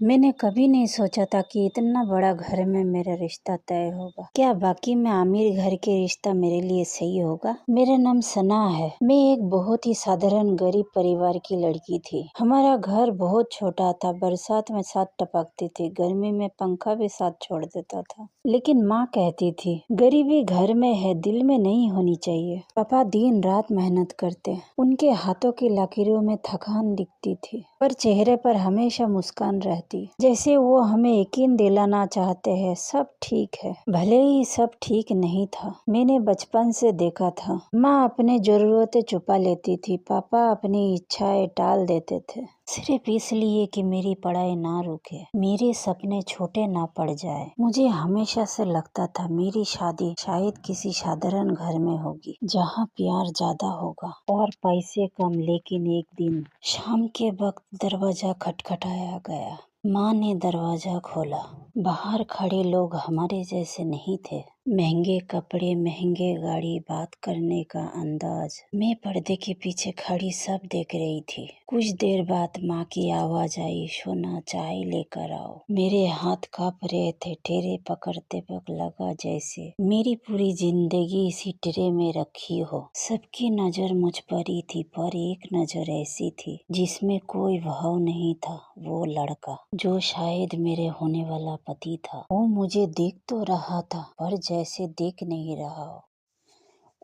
मैंने कभी नहीं सोचा था कि इतना बड़ा घर में मेरा रिश्ता तय होगा। क्या वाकई में आमिर घर के रिश्ता मेरे लिए सही होगा? मेरा नाम सना है। मैं एक बहुत ही साधारण गरीब परिवार की लड़की थी। हमारा घर बहुत छोटा था। बरसात में साथ टपकती थी, गर्मी में पंखा भी साथ छोड़ देता था। लेकिन माँ कहती थी, गरीबी घर में है, दिल में नहीं होनी चाहिए। पापा दिन रात मेहनत करते, उनके हाथों की लकीरों में थकान दिखती थी, पर चेहरे पर हमेशा मुस्कान रहती, जैसे वो हमें यकीन दिलाना चाहते हैं सब ठीक है। भले ही सब ठीक नहीं था। मैंने बचपन से देखा था, माँ अपनी जरूरतें छुपा लेती थी, पापा अपनी इच्छाएं टाल देते थे, सिर्फ इसलिए कि मेरी पढ़ाई ना रुके, मेरे सपने छोटे ना पड़ जाए। मुझे हमेशा से लगता था मेरी शादी शायद किसी साधारण घर में होगी, जहाँ प्यार ज्यादा होगा और पैसे कम। लेकिन एक दिन शाम के वक्त दरवाजा खटखटाया गया। माँ ने दरवाजा खोला। बाहर खड़े लोग हमारे जैसे नहीं थे। महंगे कपड़े, महंगे गाड़ी, बात करने का अंदाज। मैं पर्दे के पीछे खड़ी सब देख रही थी। कुछ देर बाद माँ की आवाज आई, सोना चाय लेकर आओ। मेरे हाथ कांप रहे थे। ट्रे पकड़ते वक्त लगा जैसे मेरी पूरी जिंदगी इसी ट्रे में रखी हो। सबकी नजर मुझ पर ही थी, पर एक नजर ऐसी थी जिसमें कोई भाव नहीं था। वो लड़का जो शायद मेरे होने वाला पति था, वो मुझे देख तो रहा था पर जैसे देख नहीं रहा हो।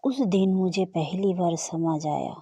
उस दिन मुझे पहली बार समझ आया,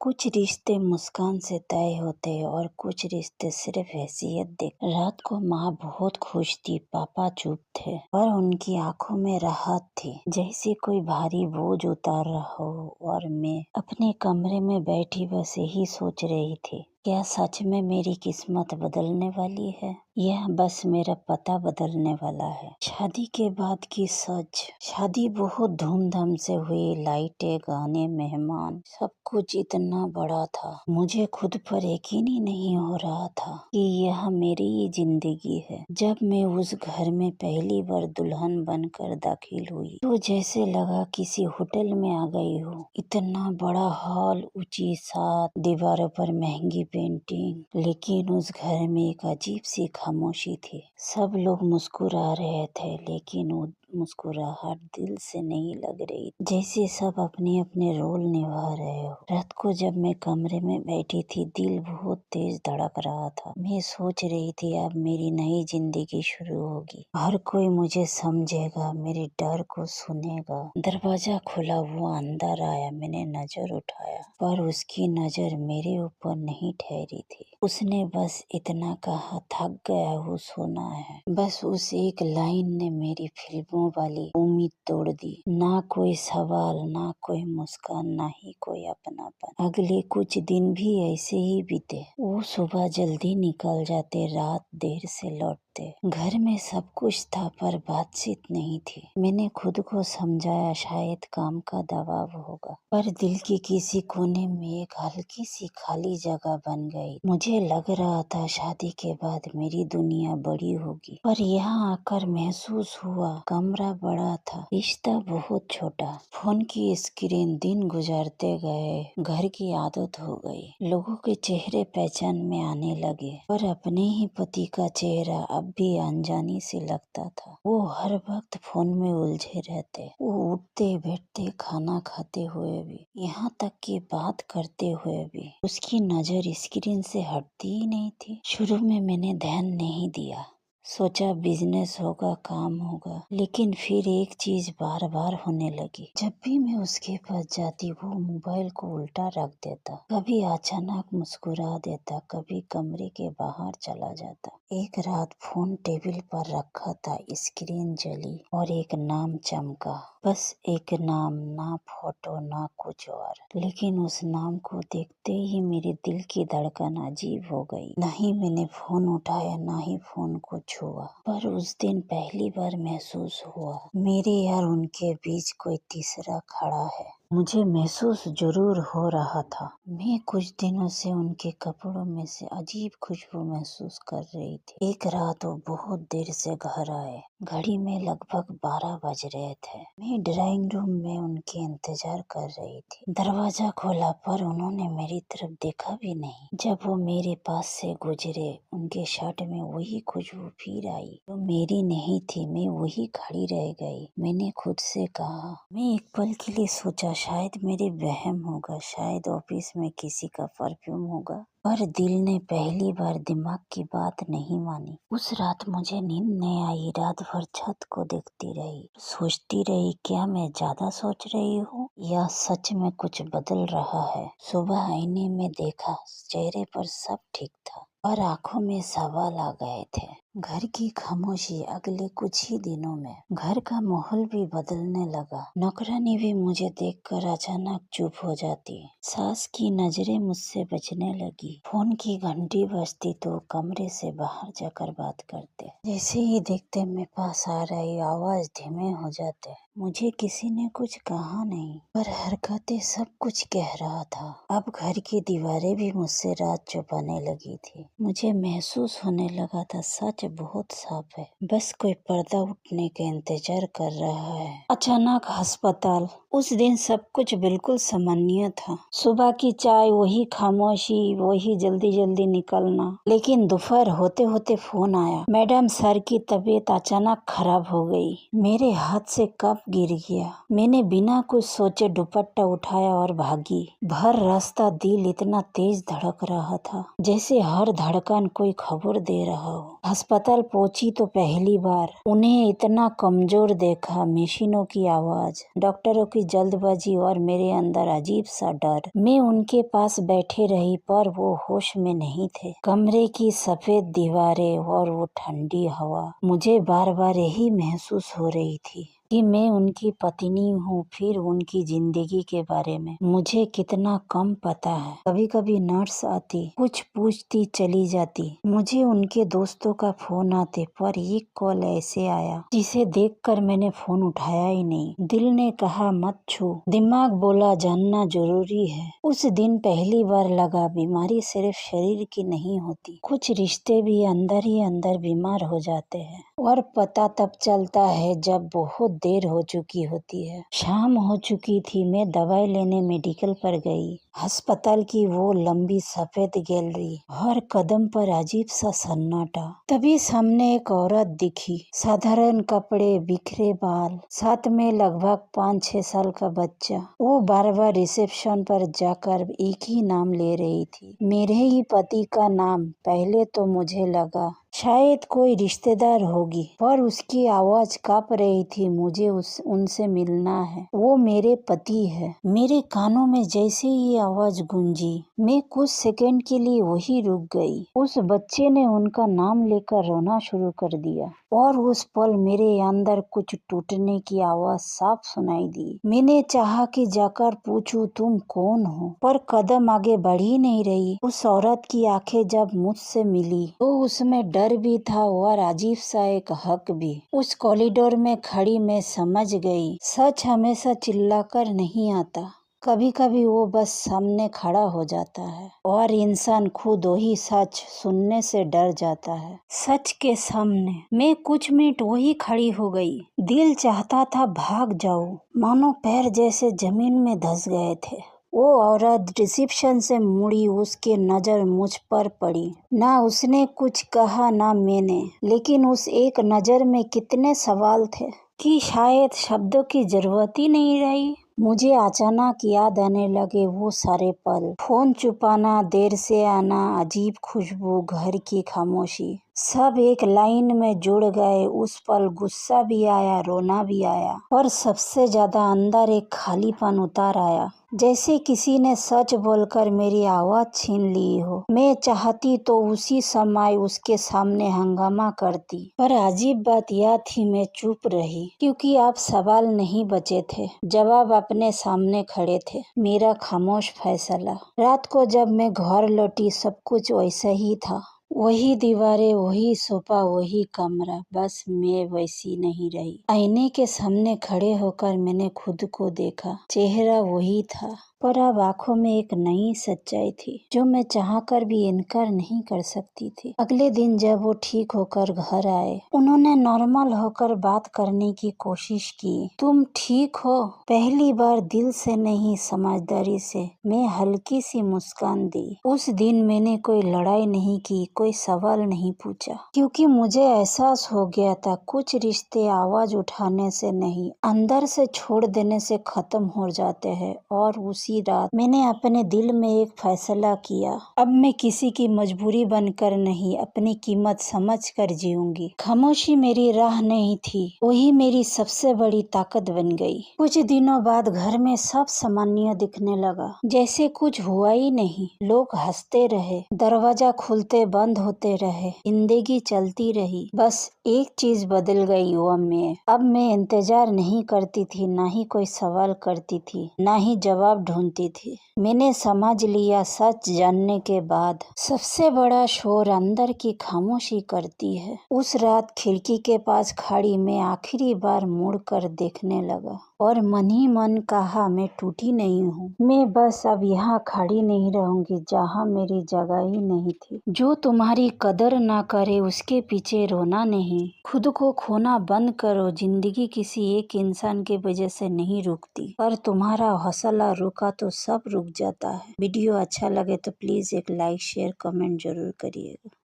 कुछ रिश्ते मुस्कान से तय होते हैं और कुछ रिश्ते सिर्फ हैसियत देख। रात को माँ बहुत खुश थी, पापा चुप थे, पर उनकी आंखों में राहत थी, जैसे कोई भारी बोझ उतार रहा हो। और मैं अपने कमरे में बैठी बस यही सोच रही थी, क्या सच में मेरी किस्मत बदलने वाली है या बस मेरा पता बदलने वाला है। शादी के बाद की सच। शादी बहुत धूमधाम से हुई, लाइटें, गाने, मेहमान, सब कुछ इतना बड़ा था। मुझे खुद पर यकीन ही नहीं हो रहा था कि यह मेरी ही जिंदगी है। जब मैं उस घर में पहली बार दुल्हन बनकर दाखिल हुई तो जैसे लगा किसी होटल में आ गई हूँ। इतना बड़ा हॉल, ऊंची छत, दीवारों पर महंगी पेंटिंग, लेकिन उस घर में एक अजीब सी खामोशी थी। सब लोग मुस्कुरा रहे थे, लेकिन वो मुस्कुराहट दिल से नहीं लग रही, जैसे सब अपने अपने रोल निभा रहे हो। रात को जब मैं कमरे में बैठी थी, दिल बहुत तेज धड़क रहा था। मैं सोच रही थी अब मेरी नई जिंदगी शुरू होगी, हर कोई मुझे समझेगा, मेरे डर को सुनेगा। दरवाजा खुला, वो अंदर आया। मैंने नजर उठाया, पर उसकी नजर मेरे ऊपर नहीं ठहरी थी। उसने बस इतना कहा, थक गया हूँ, सोना है। बस उस एक लाइन ने मेरी फिल्मों वाली उम्मीद तोड़ दी। ना कोई सवाल, ना कोई मुस्कान, ना ही कोई अपनापन। अगले कुछ दिन भी ऐसे ही बीते। वो सुबह जल्दी निकल जाते, रात देर से लौटते। घर में सब कुछ था पर बातचीत नहीं थी। मैंने खुद को समझाया शायद काम का दबाव होगा, पर दिल के किसी कोने में एक हल्की सी खाली जगह बन गई। मुझे लग रहा था शादी के बाद मेरी दुनिया बड़ी होगी, पर यहाँ आकर महसूस हुआ कमरा बड़ा था, रिश्ता बहुत छोटा। फोन की स्क्रीन दिन गुजरते गए, घर की आदत हो गई। लोगों के चेहरे पहचान में आने लगे, पर अपने ही पति का चेहरा अब भी अनजानी से लगता था। वो हर वक्त फोन में उलझे रहते, वो उठते बैठते, खाना खाते हुए भी, यहाँ तक कि बात करते हुए भी उसकी नजर स्क्रीन से हटती ही नहीं थी। शुरू में मैंने ध्यान नहीं दिया, सोचा बिजनेस होगा, काम होगा, लेकिन फिर एक चीज बार बार होने लगी। जब भी मैं उसके पास जाती, वो मोबाइल को उल्टा रख देता, कभी अचानक मुस्कुरा देता, कभी कमरे के बाहर चला जाता। एक रात फोन टेबल पर रखा था, स्क्रीन जली और एक नाम चमका। बस एक नाम, ना फोटो ना कुछ और, लेकिन उस नाम को देखते ही मेरे दिल की धड़कन अजीब हो गई। ना ही मैंने फोन उठाया, ना ही फोन को छुआ, पर उस दिन पहली बार महसूस हुआ मेरे और उनके बीच कोई तीसरा खड़ा है। मुझे महसूस जरूर हो रहा था। मैं कुछ दिनों से उनके कपड़ों में से अजीब खुशबू महसूस कर रही थी। एक रात वो बहुत देर से घर आए। घड़ी में लगभग 12 बज रहे थे। मैं ड्राइंग रूम में उनके इंतजार कर रही थी। दरवाजा खोला पर उन्होंने मेरी तरफ देखा भी नहीं। जब वो मेरे पास से गुजरे, उनके शर्ट में वही खुशबू फिर आई जो मेरी नहीं थी। मैं वही खड़ी रह गई। मैंने खुद से कहा, मैं एक पल के लिए सोचा शायद मेरे वहम होगा, शायद ऑफिस में किसी का परफ्यूम होगा, पर दिल ने पहली बार दिमाग की बात नहीं मानी। उस रात मुझे नींद नहीं आई। रात भर छत को देखती रही, सोचती रही क्या मैं ज्यादा सोच रही हूँ या सच में कुछ बदल रहा है। सुबह आईने में देखा, चेहरे पर सब ठीक था और आंखों में सवाल आ गए थे। घर की खामोशी अगले कुछ ही दिनों में घर का माहौल भी बदलने लगा। नौकरानी भी मुझे देखकर अचानक चुप हो जाती। सास की नजरें मुझसे बचने लगी। फोन की घंटी बजती तो कमरे से बाहर जाकर बात करते। जैसे ही देखते मैं पास आ रही, आवाज धीमे हो जाते। मुझे किसी ने कुछ कहा नहीं, पर हरकतें सब कुछ कह रहा था। अब घर की दीवारें भी मुझसे राज छुपाने लगी थी। मुझे महसूस होने लगा था सच बहुत साफ है, बस कोई पर्दा उठने का इंतजार कर रहा है। अचानक अस्पताल। उस दिन सब कुछ बिल्कुल सामान्य था। सुबह की चाय, वही खामोशी, वही जल्दी जल्दी निकलना। लेकिन दोपहर होते होते फोन आया। मैडम, सर की तबीयत अचानक खराब हो गई। मेरे हाथ से कप गिर गया। मैंने बिना कुछ सोचे दुपट्टा उठाया और भागी। भर रास्ता दिल इतना तेज धड़क रहा था जैसे हर धड़कन कोई खबर दे रहा हो। अस्पताल पहुंची तो पहली बार उन्हें इतना कमजोर देखा। मशीनों की आवाज, डॉक्टरों की जल्दबाजी और मेरे अंदर अजीब सा डर। मैं उनके पास बैठे रही पर वो होश में नहीं थे। कमरे की सफेद दीवारें और वो ठंडी हवा, मुझे बार बार यही महसूस हो रही थी कि मैं उनकी पत्नी हूँ। फिर उनकी जिंदगी के बारे में मुझे कितना कम पता है। कभी कभी नर्स आती, कुछ पूछती, चली जाती। मुझे उनके दोस्तों का फोन आते, पर एक कॉल ऐसे आया जिसे देखकर मैंने फोन उठाया ही नहीं। दिल ने कहा मत छू, दिमाग बोला जानना जरूरी है। उस दिन पहली बार लगा बीमारी सिर्फ शरीर की नहीं होती, कुछ रिश्ते भी अंदर ही अंदर बीमार हो जाते हैं और पता तब चलता है जब बहुत देर हो चुकी होती है। शाम हो चुकी थी। मैं दवाई लेने मेडिकल पर गई। अस्पताल की वो लंबी सफेद गैलरी, हर कदम पर अजीब सा सन्नाटा। तभी सामने एक औरत दिखी, साधारण कपड़े, बिखरे बाल, साथ में लगभग 5-6 साल का बच्चा। वो बार बार रिसेप्शन पर जाकर एक ही नाम ले रही थी, मेरे ही पति का नाम। पहले तो मुझे लगा शायद कोई रिश्तेदार होगी, पर उसकी आवाज कांप रही थी। मुझे उनसे मिलना है, वो मेरे पति है। मेरे कानों में जैसे ही आवाज गूंजी, मैं कुछ सेकंड के लिए वही रुक गई। उस बच्चे ने उनका नाम लेकर रोना शुरू कर दिया और उस पल मेरे अंदर कुछ टूटने की आवाज साफ सुनाई दी। मैंने चाहा कि जाकर पूछूं तुम कौन हो, पर कदम आगे बढ़ ही नहीं रही। उस औरत की आंखें जब मुझसे मिली तो उसमें डर भी था और अजीब सा एक हक भी। उस कॉरिडोर में खड़ी मैं समझ गई, सच हमेशा चिल्लाकर नहीं आता, कभी कभी वो बस सामने खड़ा हो जाता है और इंसान खुद वही सच सुनने से डर जाता है। सच के सामने मैं कुछ मिनट वही खड़ी हो गई। दिल चाहता था भाग जाऊं, मानो पैर जैसे जमीन में धंस गए थे। वो औरत रिसेप्शन से मुड़ी, उसके नजर मुझ पर पड़ी। ना उसने कुछ कहा ना मैंने, लेकिन उस एक नजर में कितने सवाल थे कि शायद शब्दों की जरूरत ही नहीं रही। मुझे अचानक याद आने लगे वो सारे पल, फोन छुपाना, देर से आना, अजीब खुशबू, घर की खामोशी, सब एक लाइन में जुड़ गए। उस पल गुस्सा भी आया, रोना भी आया और सबसे ज्यादा अंदर एक खालीपन उतार आया, जैसे किसी ने सच बोलकर मेरी आवाज छीन ली हो। मैं चाहती तो उसी समय उसके सामने हंगामा करती, पर अजीब बात यह थी मैं चुप रही क्योंकि अब सवाल नहीं बचे थे, जवाब अपने सामने खड़े थे। मेरा खामोश फैसला। रात को जब मैं घर लौटी सब कुछ वैसा ही था। वही दीवारें, वही सोफा, वही कमरा, बस मैं वैसी नहीं रही। आईने के सामने खड़े होकर मैंने खुद को देखा, चेहरा वही था, पर अब आंखों में एक नई सच्चाई थी जो मैं चाहकर भी इनकार नहीं कर सकती थी। अगले दिन जब वो ठीक होकर घर आए, उन्होंने नॉर्मल होकर बात करने की कोशिश की। तुम ठीक हो? पहली बार दिल से नहीं, समझदारी से। मैं हल्की सी मुस्कान दी। उस दिन मैंने कोई लड़ाई नहीं की, कोई सवाल नहीं पूछा, क्योंकि मुझे एहसास हो गया था कुछ रिश्ते आवाज उठाने से नहीं, अंदर से छोड़ देने से खत्म हो जाते हैं। और उसी रात मैंने अपने दिल में एक फैसला किया, अब मैं किसी की मजबूरी बनकर नहीं, अपनी कीमत समझकर जीऊंगी। खामोशी मेरी राह नहीं थी, वही मेरी सबसे बड़ी ताकत बन गई। कुछ दिनों बाद घर में सब सामान्य दिखने लगा, जैसे कुछ हुआ ही नहीं। लोग हंसते रहे, दरवाजा खुलते बंद होते रहे, जिंदगी चलती रही। बस एक चीज बदल गई, वो मैं। अब मैं इंतजार नहीं करती थी, ना ही कोई सवाल करती थी, ना ही जवाब ढूंढती थी। मैंने समझ लिया, सच जानने के बाद सबसे बड़ा शोर अंदर की खामोशी करती है। उस रात खिड़की के पास खड़ी मैं आखिरी बार मुड़कर देखने लगा और मन ही मन कहा, मैं टूटी नहीं हूँ, मैं बस अब यहाँ खड़ी नहीं रहूंगी जहाँ मेरी जगह ही नहीं थी। जो तुम्हारी कदर ना करे उसके पीछे रोना नहीं, खुद को खोना बंद करो। जिंदगी किसी एक इंसान के वजह से नहीं रुकती, पर तुम्हारा हौसला रुका तो सब रुक जाता है। वीडियो अच्छा लगे तो प्लीज एक लाइक शेयर कमेंट जरूर करिएगा।